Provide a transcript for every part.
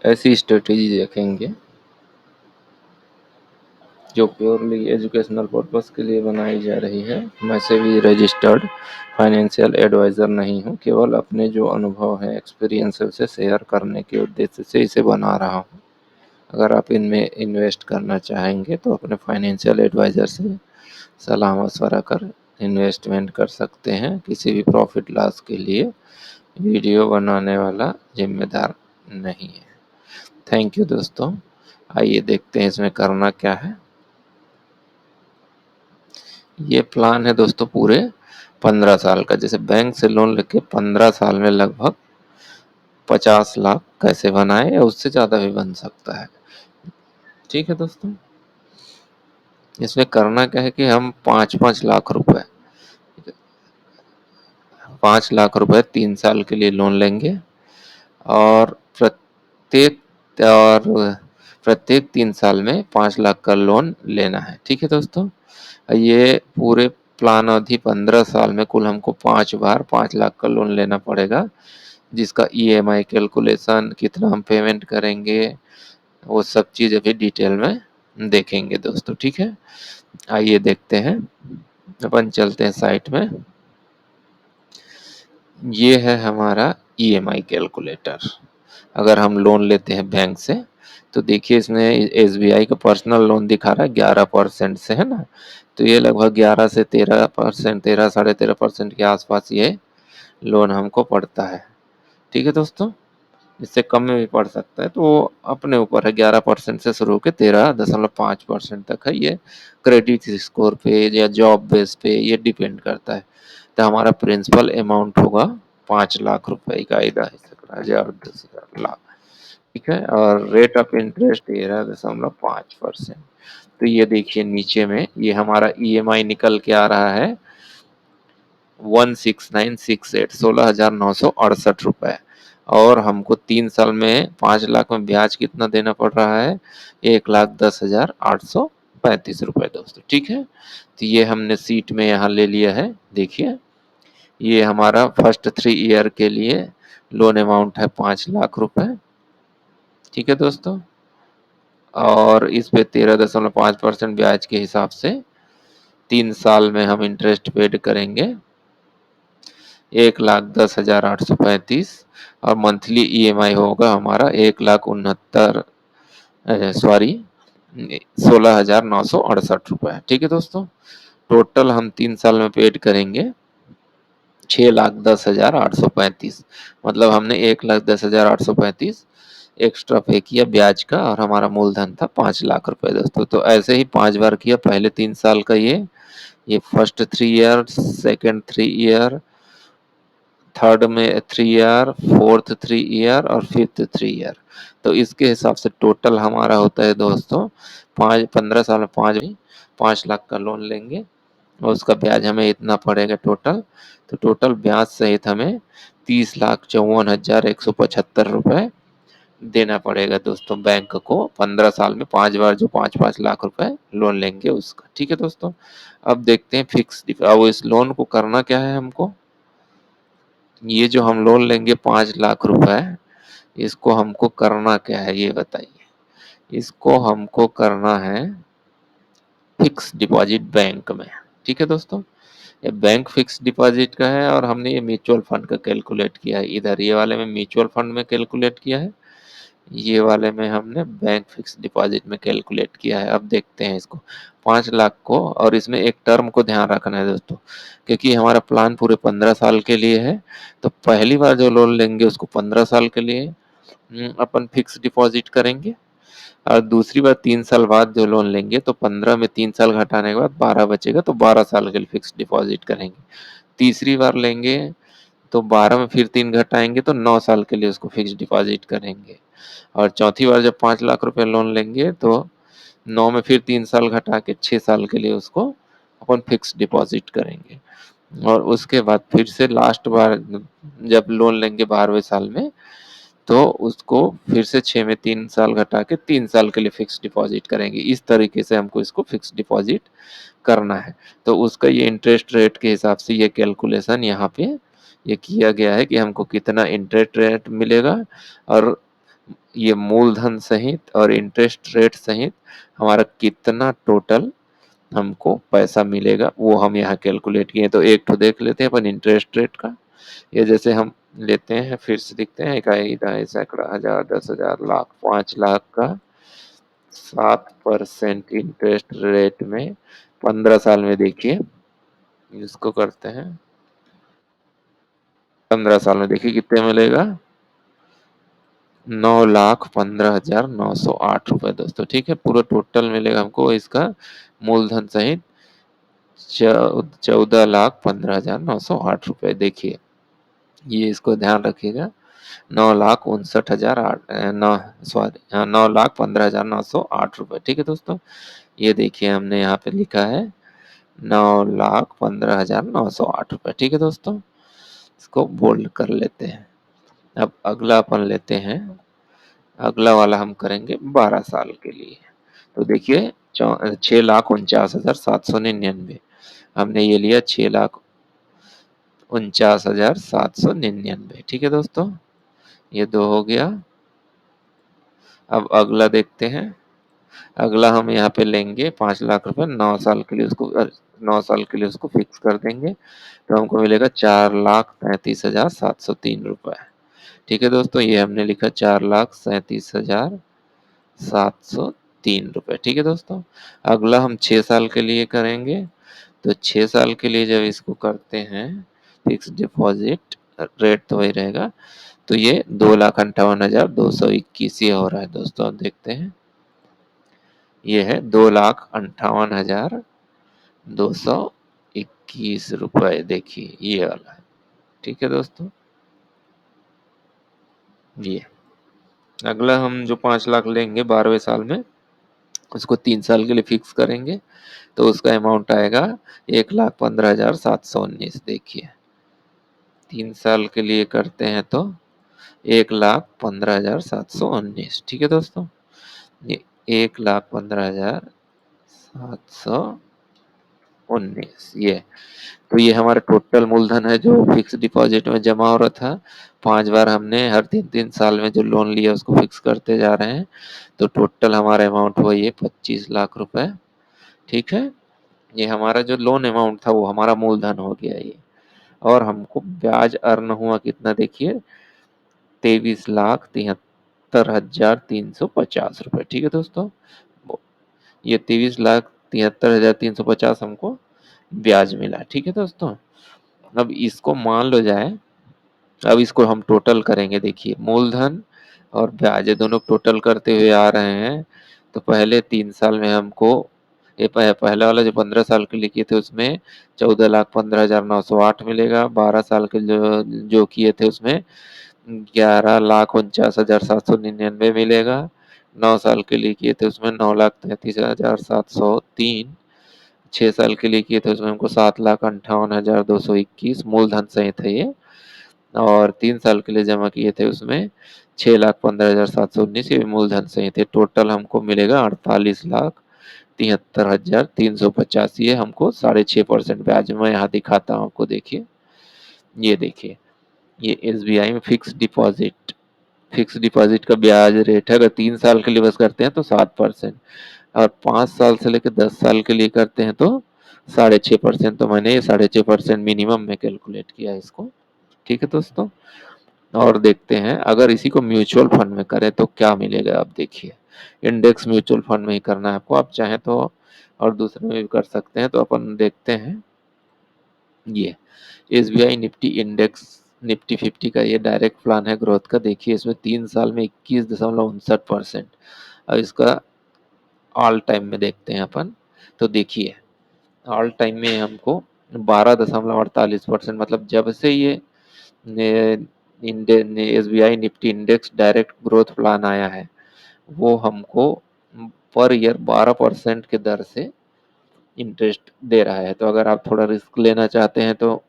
ऐसी स्ट्रेटेजी देखेंगे जो प्योरली एजुकेशनल पर्पस के लिए बनाई जा रही है। मैं से भी रजिस्टर्ड फाइनेंशियल एडवाइज़र नहीं हूँ, केवल अपने जो अनुभव है, एक्सपीरियंस है, उसे शेयर करने के उद्देश्य से इसे बना रहा हूँ। अगर आप इनमें इन्वेस्ट करना चाहेंगे तो अपने फाइनेंशियल एडवाइज़र से सलाह मशवरा कर इन्वेस्टमेंट कर सकते हैं। किसी भी प्रॉफिट लॉस के लिए वीडियो बनाने वाला जिम्मेदार नहीं है। थैंक यू दोस्तों। आइए देखते हैं इसमें करना क्या है। ये प्लान है दोस्तों पूरे 15 साल का। जैसे बैंक से लोन लेके 15 साल में लगभग 50 लाख कैसे बनाए, या उससे ज़्यादा भी बन सकता है। ठीक है दोस्तों, इसमें करना क्या है कि हम 5-5 लाख रुपए 5 लाख रुपए 3 साल के लिए लोन लेंगे, और और प्रत्येक 3 साल में 5 लाख का लोन लेना है। ठीक है दोस्तों, ये पूरे प्लान अवधि 15 साल में कुल हमको 5 बार 5 लाख का लोन लेना पड़ेगा, जिसका ईएमआई कैलकुलेशन, कितना हम पेमेंट करेंगे, वो सब चीज़ अभी डिटेल में देखेंगे दोस्तों। ठीक है, आइए देखते हैं। अपन चलते हैं साइट में। ये है हमारा ईएमआई कैलकुलेटर। अगर हम लोन लेते हैं बैंक से तो देखिए इसमें एसबीआई का पर्सनल लोन दिखा रहा है 11% से, है ना। तो ये लगभग 11 से 13%, 13 13.5% के आसपास ये लोन हमको पड़ता है। ठीक है दोस्तों, इससे कम में भी पड़ सकता है, तो वो अपने ऊपर है। 11% से शुरू होकर 13.5% तक है। ये क्रेडिट स्कोर पे या जॉब बेस पे ये डिपेंड करता है। तो हमारा प्रिंसिपल अमाउंट होगा 5 लाख रुपए का, 10,000 10,000 लाख। ठीक है, और रेट ऑफ इंटरेस्ट 13.5%। तो ये देखिए नीचे में ये हमारा ईएमआई निकल के आ रहा है 16968, 16,968 रुपए। और हमको 3 साल में 5 लाख में ब्याज कितना देना पड़ रहा है, 1,10,835 रुपए दोस्तों। ठीक है, तो ये हमने सीट में यहाँ ले लिया है। देखिए ये हमारा फर्स्ट 3 ईयर के लिए लोन अमाउंट है 5 लाख रुपए। ठीक है दोस्तों, और इस पे 13.5% ब्याज के हिसाब से 3 साल में हम इंटरेस्ट पेड करेंगे 1,10,835, और मंथली ईएमआई होगा हमारा 1,69,, सॉरी 16,968 रुपए। ठीक है दोस्तों, टोटल हम 3 साल में पेड करेंगे 6,10,835। मतलब हमने 1,10,835 एक्स्ट्रा पे किया ब्याज का, और हमारा मूलधन था 5 लाख रुपए दोस्तों। तो ऐसे ही 5 बार किया, पहले 3 साल का ये first 3 year, second 3 year, third में 3 ईयर, फोर्थ 3 ईयर, और फिफ्थ 3 ईयर। तो इसके हिसाब से टोटल हमारा होता है दोस्तों 15 साल में 5 लाख का लोन लेंगे, और उसका ब्याज हमें इतना पड़ेगा टोटल। तो टोटल ब्याज सहित हमें 30,54,175 रुपए देना पड़ेगा दोस्तों बैंक को, 15 साल में 5 बार जो 5-5 लाख रुपए लोन लेंगे उसका। ठीक है दोस्तों, अब देखते हैं फिक्स। अब इस लोन को करना क्या है हमको। ये जो हम लोन लेंगे 5 लाख रुपए, इसको हमको करना क्या है ये बताइए। इसको हमको करना है फिक्स डिपॉजिट बैंक में। ठीक है दोस्तों, ये बैंक फिक्स डिपॉजिट का है, और हमने ये म्यूचुअल फंड का कैलकुलेट किया है। इधर ये वाले में म्यूचुअल फंड में कैलकुलेट किया है, ये वाले में हमने बैंक फिक्स डिपॉजिट में कैलकुलेट किया है। अब देखते हैं इसको 5 लाख को, और इसमें एक टर्म को ध्यान रखना है दोस्तों, क्योंकि हमारा प्लान पूरे 15 साल के लिए है। तो पहली बार जो लोन लेंगे उसको 15 साल के लिए अपन फिक्स डिपॉजिट करेंगे, और दूसरी बार 3 साल बाद जो लोन लेंगे तो 15 में 3 साल घटाने के बाद 12 बचेगा, तो 12 साल के लिए फिक्स डिपॉजिट करेंगे। तीसरी बार लेंगे तो 12 में फिर 3 घटाएंगे, तो 9 साल के लिए उसको फिक्स डिपॉजिट करेंगे। और चौथी बार जब 5 लाख रुपए लोन लेंगे तो 9 में फिर 3 साल घटा के 6 साल के लिए उसको अपन फिक्स डिपॉजिट करेंगे। और उसके बाद फिर से लास्ट बार जब लोन लेंगे 12वें साल में, तो उसको फिर से 6 में 3 साल घटा के 3 साल के लिए फिक्स डिपॉजिट करेंगे। इस तरीके से हमको इसको फिक्स डिपॉजिट करना है। तो उसका ये इंटरेस्ट रेट के हिसाब से ये कैलकुलेशन यहाँ पे ये किया गया है कि हमको कितना इंटरेस्ट रेट मिलेगा, और ये मूलधन सहित और इंटरेस्ट रेट सहित हमारा कितना टोटल हमको पैसा मिलेगा वो हम यहाँ कैलकुलेट किए। तो एक तो देख लेते हैं अपन इंटरेस्ट रेट का। ये जैसे हम लेते हैं फिर से लिखते हैं इकाई, दहाई, सैकड़ा, हजार, 10,000, लाख, 5 लाख का 7% इंटरेस्ट रेट में 15 साल में देखिए इसको करते हैं। 15 साल में देखिए कितने मिलेगा, 9,15,908 रुपए दोस्तों। ठीक है, पूरा टोटल मिलेगा हमको इसका मूलधन सहित 14,15,908 रुपए। देखिए ये इसको ध्यान रखिएगा, 9,59,008 नौ सॉरी 9,15,908 रुपए। ठीक है दोस्तों, ये देखिए हमने यहाँ पे लिखा है 9,15,908 रुपए। ठीक है दोस्तों, इसको बोल्ड कर लेते हैं। अब अगला अपन लेते हैं, अगला वाला हम करेंगे 12 साल के लिए। तो देखिए 6,49,799 हमने ये लिया, 6,49,799। ठीक है दोस्तों, ये दो हो गया। अब अगला देखते हैं, अगला हम यहाँ पे लेंगे 5 लाख रुपए, 9 साल के लिए उसको 9 साल के लिए उसको फिक्स कर देंगे। तो हमको मिलेगा 4,33,703 रुपए। ठीक है दोस्तों, ये हमने लिखा 4,37,703 रुपए। ठीक है दोस्तों, अगला हम 6 साल के लिए करेंगे। तो 6 साल के लिए जब इसको करते हैं फिक्स डिपॉजिट, रेट तो वही रहेगा। तो ये 2,58,221 ये हो रहा है दोस्तों। अब देखते हैं, ये है 2,58,221 रुपए। देखिए ये वाला है। ठीक है दोस्तों, ये अगला हम जो 5 लाख लेंगे 12वें साल में, उसको 3 साल के लिए फिक्स करेंगे। तो उसका अमाउंट आएगा 1,15,719। देखिए 3 साल के लिए करते हैं तो 1,15,719। ठीक है दोस्तों, ये 1,15,719 ये। तो ये हमारा टोटल मूलधन है जो फिक्स डिपॉजिट में जमा हो रहा था। 5 बार हमने हर 3-3 साल में जो लोन लिया उसको फिक्स करते जा रहे हैं। तो टोटल हमारा अमाउंट हुआ ये 25 लाख रुपए। ठीक है, ये हमारा जो लोन अमाउंट था वो हमारा मूलधन हो गया ये। और हमको ब्याज अर्न हुआ कितना देखिए, 23,73,350 रुपए। ठीक है दोस्तों, ये 23,73,350 हमको ब्याज मिला। ठीक है दोस्तों, अब इसको मान लो जाए, अब इसको हम टोटल करेंगे। देखिए मूलधन और ब्याज ये दोनों टोटल करते हुए आ रहे हैं। तो पहले 3 साल में हमको ये पहले वाला जो 15 साल के लिए किए थे उसमें 14,15,908 मिलेगा। 12 साल के जो किए थे उसमें 11,49,799 मिलेगा। 9 साल के लिए किए थे उसमें 9,33,703। 6 साल के लिए किए थे उसमें हमको 7,58,221 मूलधन सहित है ये। और 3 साल के लिए जमा किए थे उसमें 6,15,719 ये मूलधन सहित है। टोटल हमको मिलेगा 48,73,350। ये हमको 6.5% ब्याज में यहाँ दिखाता हूँ आपको। देखिए ये देखिए, ये एसबीआई में फिक्स डिपॉजिट का ब्याज रेट है। अगर 3 साल के लिए बस करते हैं तो 7%, और 5 साल से लेकर 10 साल के लिए करते हैं तो 6.5%। तो मैंने ये 6.5% मिनिमम में कैलकुलेट किया है इसको। ठीक है दोस्तों, और देखते हैं अगर इसी को म्यूचुअल फंड में करें तो क्या मिलेगा। आप देखिए, इंडेक्स म्यूचुअल फंड में ही करना है आपको, आप चाहें तो और दूसरे में भी कर सकते हैं। तो अपन देखते हैं, ये एसबीआई निफ्टी इंडेक्स निफ्टी 50 का ये डायरेक्ट प्लान है ग्रोथ का। देखिए इसमें 3 साल में 21,59%। अब इसका ऑल टाइम में देखते हैं अपन। तो देखिए ऑल टाइम में हमको 12,48%, मतलब जब से ये SBI Nifty index direct growth plan आया है वो हमको पर ईयर 12% के दर से इंटरेस्ट दे रहा है। तो अगर आप थोड़ा रिस्क लेना चाहते हैं तो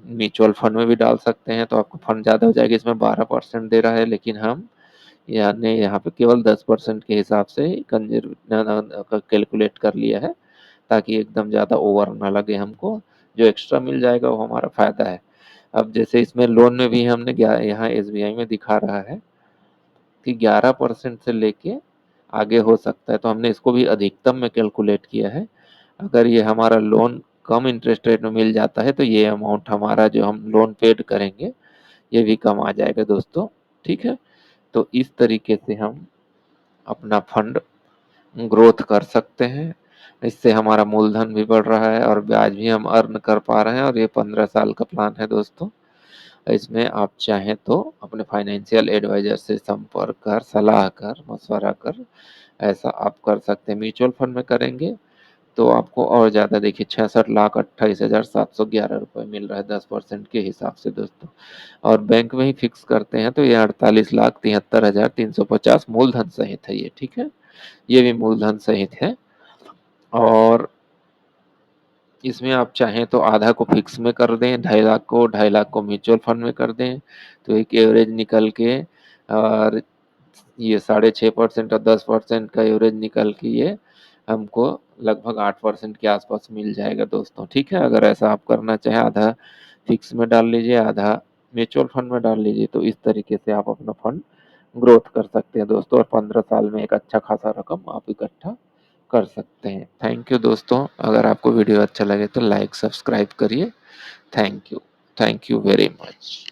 म्यूचुअल फंड में भी डाल सकते हैं, तो आपको फंड ज़्यादा हो जाएगी। इसमें 12% दे रहा है, लेकिन हम यानी यहाँ पे केवल 10% के हिसाब से कंजर्व कैलकुलेट कर लिया है, ताकि एकदम ज़्यादा ओवर ना लगे हमको। जो एक्स्ट्रा मिल जाएगा वो हमारा फ़ायदा है। अब जैसे इसमें लोन में भी हमने यहाँ एसबीआई में दिखा रहा है कि 11% से लेके आगे हो सकता है, तो हमने इसको भी अधिकतम में कैलकुलेट किया है। अगर ये हमारा लोन कम इंटरेस्ट रेट में मिल जाता है तो ये अमाउंट हमारा जो हम लोन पेड करेंगे ये भी कम आ जाएगा दोस्तों, ठीक है। तो इस तरीके से हम अपना फंड ग्रोथ कर सकते हैं। इससे हमारा मूलधन भी बढ़ रहा है और ब्याज भी हम अर्न कर पा रहे हैं, और ये 15 साल का प्लान है दोस्तों। इसमें आप चाहें तो अपने फाइनेंशियल एडवाइजर से संपर्क कर, सलाह कर, मशवरा कर ऐसा आप कर सकते हैं। म्यूचुअल फंड में करेंगे तो आपको और ज़्यादा देखिए 66,28,711 रुपये मिल रहा है 10% के हिसाब से दोस्तों। और बैंक में ही फिक्स करते हैं तो ये 48,73,350 मूलधन सहित है ये, ठीक है। ये भी मूलधन सहित है। और इसमें आप चाहें तो आधा को फिक्स में कर दें, 2.5 लाख को म्यूचुअल फंड में कर दें, तो एक एवरेज निकल के और ये 6.5% और 10% का एवरेज निकल के ये हमको लगभग 8% के आसपास मिल जाएगा दोस्तों, ठीक है। अगर ऐसा आप करना चाहें, आधा फिक्स में डाल लीजिए, आधा म्यूचुअल फंड में डाल लीजिए, तो इस तरीके से आप अपना फंड ग्रोथ कर सकते हैं दोस्तों, और 15 साल में एक अच्छा खासा रकम आप इकट्ठा कर सकते हैं। थैंक यू दोस्तों, अगर आपको वीडियो अच्छा लगे तो लाइक सब्सक्राइब करिए। Thank you, thank you very much.